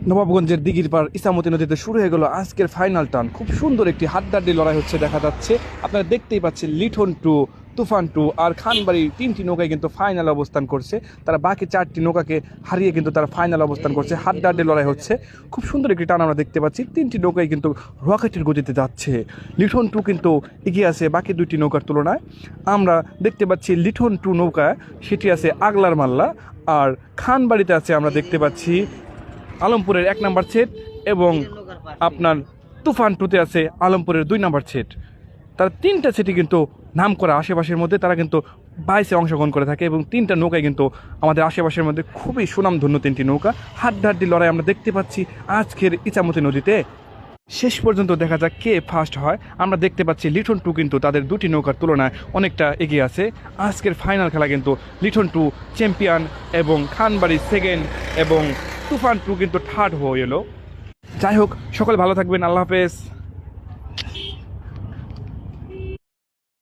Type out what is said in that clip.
নবাবগঞ্জের দিঘির পাড় ইসামতি নদীতে শুরু হয়ে গেল আজকের ফাইনাল টান। খুব সুন্দর একটি হাড্ডাহাড্ডি লড়াই হচ্ছে দেখা যাচ্ছে। আপনারা দেখতেই পাচ্ছেন লিঠন টু, তুফান টু আর খানবাড়ির তিনটি নৌকায় কিন্তু ফাইনাল অবস্থান করছে। তারা বাকি চারটি নৌকাকে হারিয়ে কিন্তু তারা ফাইনাল অবস্থান করছে। হাড্ডাহাড্ডি লড়াই হচ্ছে, খুব সুন্দর একটি টান আমরা দেখতে পাচ্ছি। তিনটি নৌকায় কিন্তু রকেটের গতিতে যাচ্ছে। লিঠন টু কিন্তু এগিয়ে আছে বাকি দুইটি নৌকার তুলনায়। আমরা দেখতে পাচ্ছি লিঠন টু নৌকা সেটি আছে আগলার মাল্লা, আর খানবাড়িতে আছে আমরা দেখতে পাচ্ছি আলমপুরের 1 নম্বর সেট, এবং আপনার তুফান টুতে আছে আলমপুরের 2 নম্বর সেট। তারা তিনটা সেটই কিন্তু নাম করা আশেপাশের মধ্যে তারা কিন্তু 22-এ অংশগ্রহণ করে থাকে, এবং তিনটা নৌকায় কিন্তু আমাদের আশেপাশের মধ্যে খুবই সুনামধন্য তিনটি নৌকা। হাড্ডাহাড্ডি লড়াই আমরা দেখতে পাচ্ছি আজকের ইছামতি নদীতে। শেষ পর্যন্ত দেখা যাক কে ফার্স্ট হয়। আমরা দেখতে পাচ্ছি লিঠন টু কিন্তু তাদের দুটি নৌকার তুলনায় অনেকটা এগিয়ে আছে। আজকের ফাইনাল খেলা কিন্তু লিঠন টু চ্যাম্পিয়ন এবং খানবাড়ি সেকেন্ড এবং তুফান টু কিন্তু থার্ড হয়ে এলো। যাই হোক, সকলে ভালো থাকবেন। আল্লাহ হাফেজ।